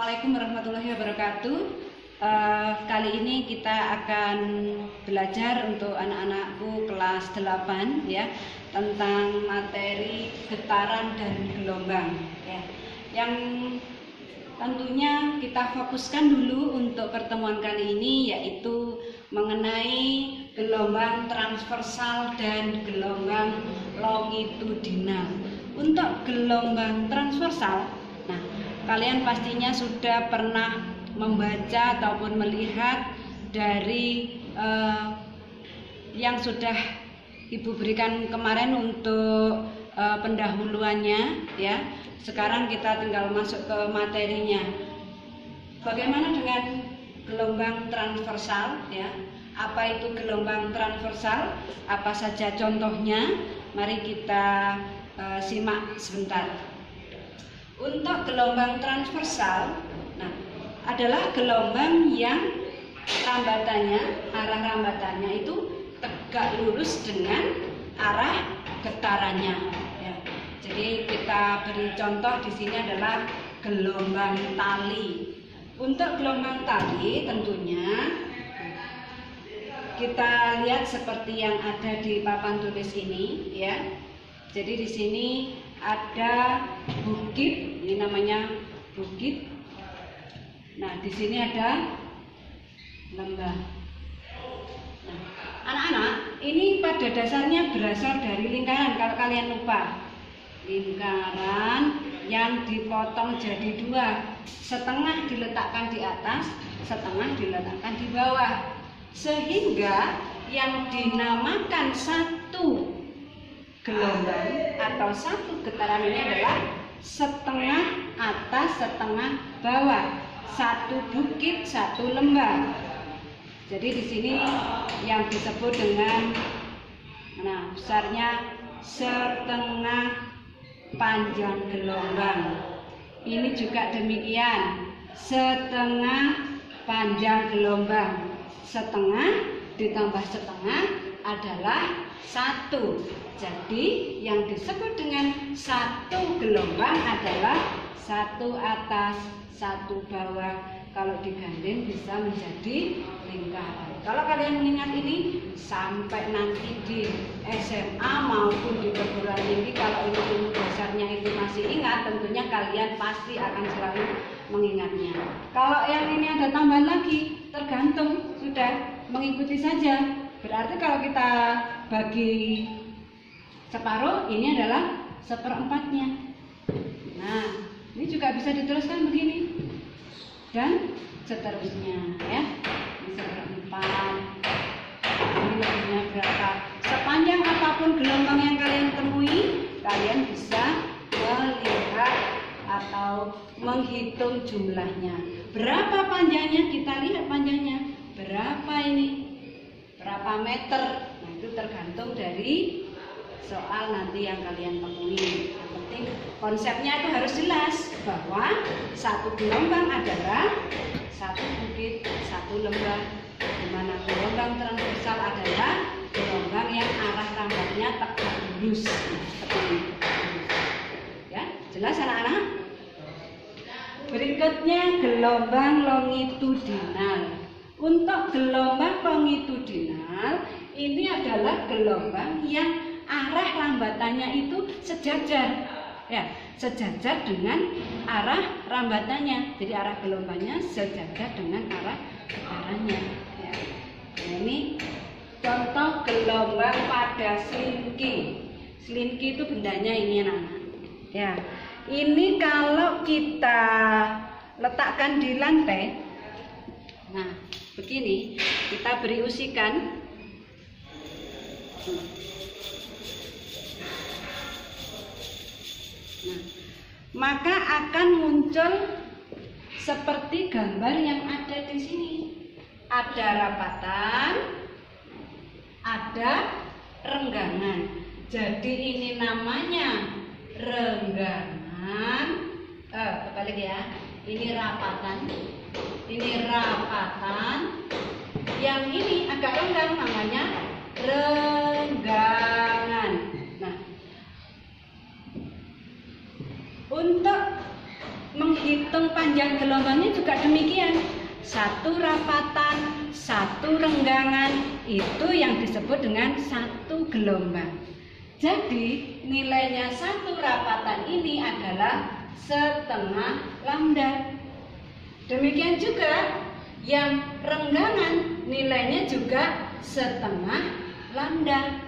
Assalamualaikum warahmatullahi wabarakatuh. Kali ini kita akan belajar untuk anak-anakku kelas 8 ya, tentang materi getaran dan gelombang ya. Yang tentunya kita fokuskan dulu untuk pertemuan kali ini yaitu mengenai gelombang transversal dan gelombang longitudinal. Untuk gelombang transversal, nah, kalian pastinya sudah pernah membaca ataupun melihat dari yang sudah Ibu berikan kemarin untuk pendahuluannya ya. Sekarang kita tinggal masuk ke materinya. Bagaimana dengan gelombang transversal ya? Apa itu gelombang transversal? Apa saja contohnya? Mari kita simak sebentar. Untuk gelombang transversal, nah, adalah gelombang yang arah rambatannya itu tegak lurus dengan arah getarannya. Ya. Jadi kita beri contoh di sini adalah gelombang tali. Untuk gelombang tali tentunya kita lihat seperti yang ada di papan tulis ini, ya. Jadi di sini ada bukit, ini namanya bukit. Nah, di sini ada lembah. Nah, anak-anak, ini pada dasarnya berasal dari lingkaran. Kalau kalian lupa, lingkaran yang dipotong jadi dua, setengah diletakkan di atas, setengah diletakkan di bawah, sehingga yang dinamakan satu gelombang atau satu getaran ini adalah setengah atas, setengah bawah, satu bukit, satu lembah. Jadi di sini yang disebut dengan, nah, besarnya setengah panjang gelombang. Ini juga demikian, setengah panjang gelombang. Setengah ditambah setengah adalah satu. Jadi yang disebut dengan satu gelombang adalah satu atas, satu bawah. Kalau digandeng bisa menjadi lingkaran. Kalau kalian mengingat ini sampai nanti di SMA maupun di perguruan tinggi, kalau ilmu dasarnya itu masih ingat, tentunya kalian pasti akan selalu mengingatnya. Kalau yang ini ada tambahan lagi, tergantung, sudah mengikuti saja. Berarti kalau kita bagi separuh, ini adalah seperempatnya. Nah, ini juga bisa diteruskan begini dan seterusnya ya. Ini seperempat. Ini lebihnya berapa? Sepanjang apapun gelombang yang kalian temui, kalian bisa melihat atau menghitung jumlahnya. Berapa panjangnya? Kita lihat panjangnya. Berapa ini? Berapa meter? Nah, itu tergantung dari soal nanti yang kalian temui. Yang penting konsepnya itu harus jelas bahwa satu gelombang adalah satu bukit, satu lembah, di mana gelombang transversal adalah gelombang yang arah rambatnya tegak lurus seperti ini. Ya, jelas anak-anak? Berikutnya gelombang longitudinal. Untuk gelombang longitudinal ini adalah gelombang yang arah rambatannya itu sejajar, ya, sejajar dengan arah rambatannya. Jadi arah gelombangnya sejajar dengan arah getarannya. Ya. Nah, ini contoh gelombang pada selinki. Selinki itu bendanya ini, anak-anak. Ya, ini kalau kita letakkan di lantai, nah, begini, kita beri usikan. Nah, maka akan muncul seperti gambar yang ada di sini. Ada rapatan, ada renggangan. Jadi ini namanya renggangan. Kebalik ya. Ini rapatan. Ini rapatan. Yang ini agak renggang, namanya renggangan. Nah, untuk menghitung panjang gelombangnya juga demikian. Satu rapatan, satu renggangan, itu yang disebut dengan satu gelombang. Jadi nilainya satu rapatan ini adalah setengah lambda. Demikian juga yang renggangan nilainya juga setengah lambda.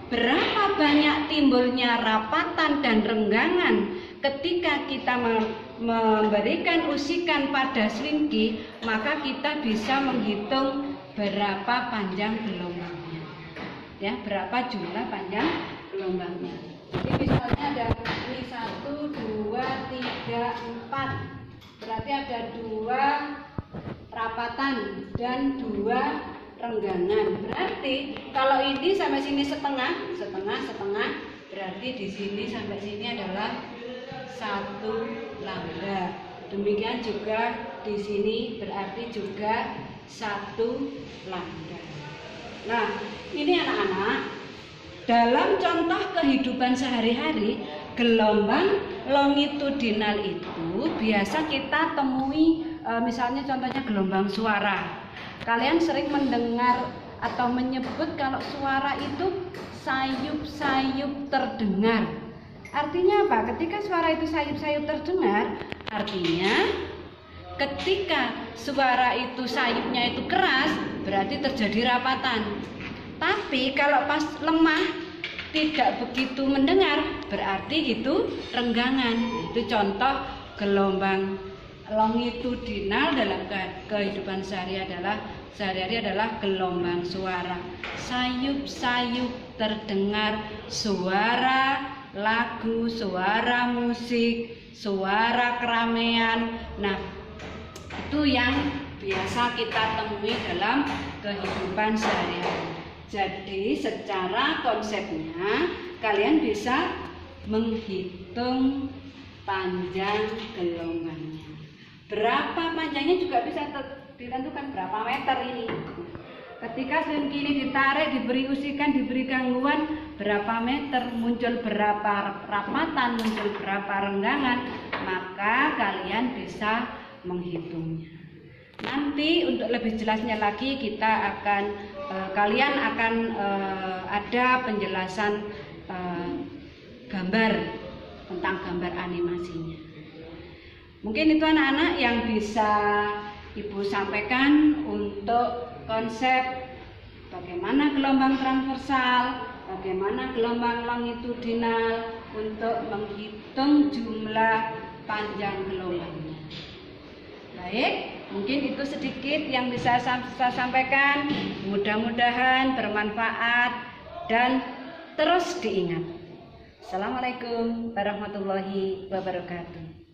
Berapa banyak timbulnya rapatan dan renggangan ketika kita memberikan usikan pada selingki, maka kita bisa menghitung berapa panjang gelombangnya. Ya, berapa jumlah panjang gelombangnya. Jadi misalnya ada ini 1, 2, 3, 4. Berarti ada 2 rapatan dan 2 renggangan. Berarti kalau ini sampai sini setengah, berarti di sini sampai sini adalah 1 lambda. Demikian juga di sini berarti juga 1 lambda. Nah, ini anak-anak, dalam contoh kehidupan sehari-hari, gelombang longitudinal itu biasa kita temui, misalnya contohnya gelombang suara. Kalian sering mendengar atau menyebut kalau suara itu sayup-sayup terdengar. Artinya apa? Ketika suara itu sayup-sayup terdengar, artinya ketika suara itu sayupnya itu keras, berarti terjadi rapatan. Tapi kalau pas lemah, tidak begitu mendengar, berarti itu renggangan. Itu contoh gelombang longitudinal dalam kehidupan sehari-hari adalah gelombang suara. Sayup-sayup terdengar suara lagu, suara musik, suara keramaian. Nah, itu yang biasa kita temui dalam kehidupan sehari-hari. Jadi secara konsepnya kalian bisa menghitung panjang gelombangnya. Berapa panjangnya juga bisa ditentukan, berapa meter ini. Ketika selingki ini ditarik, diberi usikan, diberi gangguan, berapa meter, muncul berapa rapatan, muncul berapa renggangan, maka kalian bisa menghitungnya. Nanti untuk lebih jelasnya lagi kalian akan ada penjelasan gambar tentang gambar animasinya. Mungkin itu anak-anak yang bisa Ibu sampaikan untuk konsep bagaimana gelombang transversal, bagaimana gelombang longitudinal untuk menghitung jumlah panjang gelombangnya. Baik, mungkin itu sedikit yang bisa saya sampaikan. Mudah-mudahan bermanfaat dan terus diingat. Assalamualaikum warahmatullahi wabarakatuh.